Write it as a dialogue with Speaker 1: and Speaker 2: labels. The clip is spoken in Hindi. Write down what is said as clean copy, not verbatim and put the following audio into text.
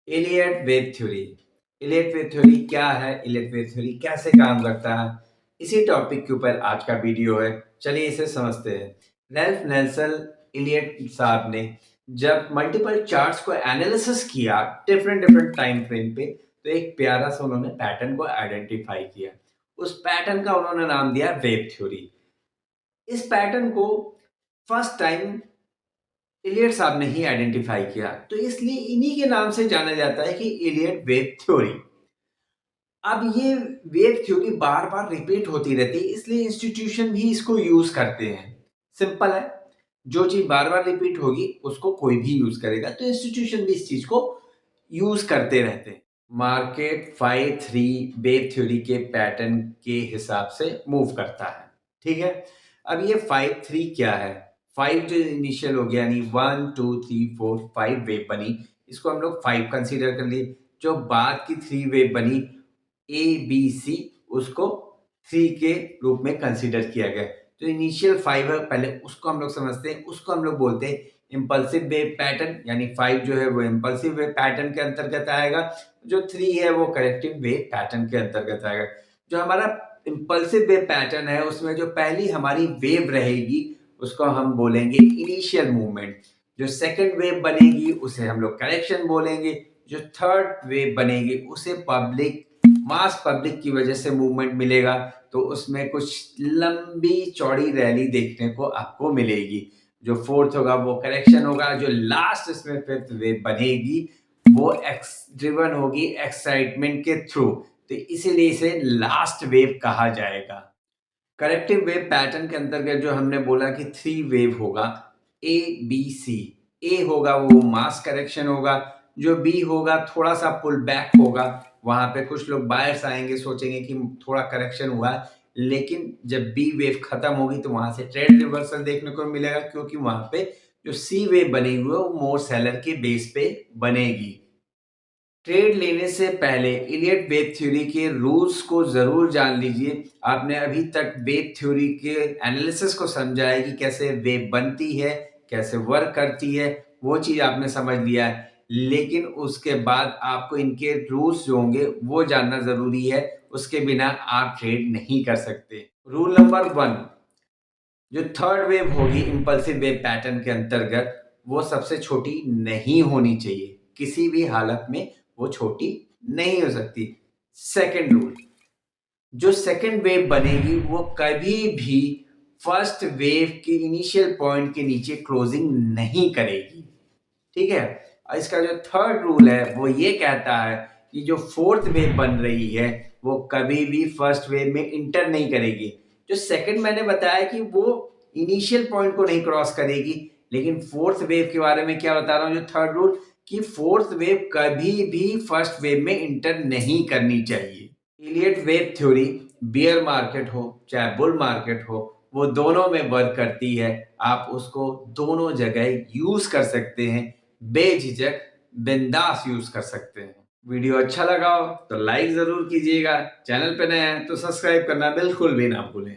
Speaker 1: Elliot wave theory. Elliot wave theory क्या है? इलियट वेव थ्योरी कैसे काम करता है? इसी टॉपिक के ऊपर आज का वीडियो है। चलिए इसे समझते हैं। रैल्फ नेल्सन इलियट साहब ने जब मल्टीपल चार्ट्स को एनालिसिस किया डिफरेंट डिफरेंट टाइम फ्रेम पे, तो एक प्यारा सा उन्होंने पैटर्न को आइडेंटिफाई किया। उस पैटर्न का उन्होंने नाम दिया वेव थ्योरी। इस पैटर्न को फर्स्ट टाइम इलियट साहब ने ही आइडेंटिफाई किया, तो इसलिए इन्हीं के नाम से जाना जाता है कि इलियट वेव थ्योरी। अब ये वेव थ्योरी बार बार रिपीट होती रहती है, इसलिए इंस्टीट्यूशन भी इसको यूज करते हैं। सिंपल है, जो चीज बार बार रिपीट होगी उसको कोई भी यूज करेगा, तो इंस्टीट्यूशन भी इस चीज को यूज करते रहते हैं। मार्केट 5-3 वेव थ्योरी के पैटर्न के हिसाब से मूव करता है। ठीक है, अब ये 5-3 क्या है? 5 जो इनिशियल हो गया, यानी 1 2 3 4 5 वेव बनी, इसको हम लोग 5 कंसीडर कर लिए। जो बाद की 3 वेव बनी ए बी सी, उसको 3 के रूप में कंसीडर किया गया। तो इनिशियल 5 है, पहले उसको हम लोग समझते हैं। उसको हम लोग बोलते हैं इम्पल्सिव वेव पैटर्न, यानी 5 जो है वो इम्पल्सिव वेव पैटर्न के अंतर्गत आएगा। जो 3 है वो करेक्टिव वेव पैटर्न के अंतर्गत आएगा। जो हमारा इम्पल्सिव वेव पैटर्न है, उसमें जो पहली हमारी वेव रहेगी उसको हम बोलेंगे इनिशियल मूवमेंट। जो सेकंड वेव बनेगी उसे हम लोग करेक्शन बोलेंगे। जो थर्ड वेव बनेगी उसे मास पब्लिक की वजह से मूवमेंट मिलेगा, तो उसमें कुछ लंबी चौड़ी रैली देखने को आपको मिलेगी। जो फोर्थ होगा वो करेक्शन होगा। जो लास्ट इसमें फिफ्थ वेव बनेगी वो ड्रिवन होगी एक्साइटमेंट के थ्रू, तो इसीलिए इसे लास्ट वेव कहा जाएगा। करेक्टिव वेव पैटर्न के अंतर्गत जो हमने बोला कि 3 वेव होगा, ए बी सी। ए होगा वो मास करेक्शन होगा। जो बी होगा थोड़ा सा पुल बैक होगा, वहां पे कुछ लोग बायर्स आएंगे, सोचेंगे कि थोड़ा करेक्शन हुआ है, लेकिन जब बी वेव खत्म होगी तो वहां से ट्रेंड रिवर्सल देखने को मिलेगा, क्योंकि वहां पे जो सी वेव बनी हुई है वो मोर सेलर के बेस पे बनेगी। ट्रेड लेने से पहले इलियट वेव थ्योरी के रूल्स को जरूर जान लीजिए। आपने अभी तक वेव थ्योरी के एनालिसिस को समझा है कि कैसे वेव बनती है, कैसे वर्क करती है, वो चीज आपने समझ लिया है। लेकिन उसके बाद आपको इनके रूल्स जो होंगे वो जानना जरूरी है, उसके बिना आप ट्रेड नहीं कर सकते। रूल नंबर 1, जो थर्ड वेव होगी इंपल्सिव वेव पैटर्न के अंतर्गत, वो सबसे छोटी नहीं होनी चाहिए। किसी भी हालत में वो छोटी नहीं हो सकती। सेकंड रूल, जो सेकंड वेव बनेगी वो कभी भी फर्स्ट वेव के इनिशियल पॉइंट के नीचे क्लोजिंग नहीं करेगी। ठीक है, और इसका जो थर्ड रूल है वो ये कहता है कि जो फोर्थ वेव बन रही है वो कभी भी फर्स्ट वेव में इंटर नहीं करेगी। जो सेकंड मैंने बताया कि वो इनिशियल पॉइंट को नहीं क्रॉस करेगी, लेकिन फोर्थ वेव के बारे में क्या बता रहा हूं, जो थर्ड रूल, कि फोर्थ वेव कभी भी फर्स्ट वेव में इंटर नहीं करनी चाहिए। Elliot wave theory beer market हो चाहे बुल मार्केट हो, वो दोनों में वर्क करती है। आप उसको दोनों जगह यूज कर सकते हैं, बेझिझक बिंदास यूज कर सकते हैं। वीडियो अच्छा लगा हो तो लाइक जरूर कीजिएगा। चैनल पे नए हैं तो सब्सक्राइब करना बिल्कुल भी ना भूलें।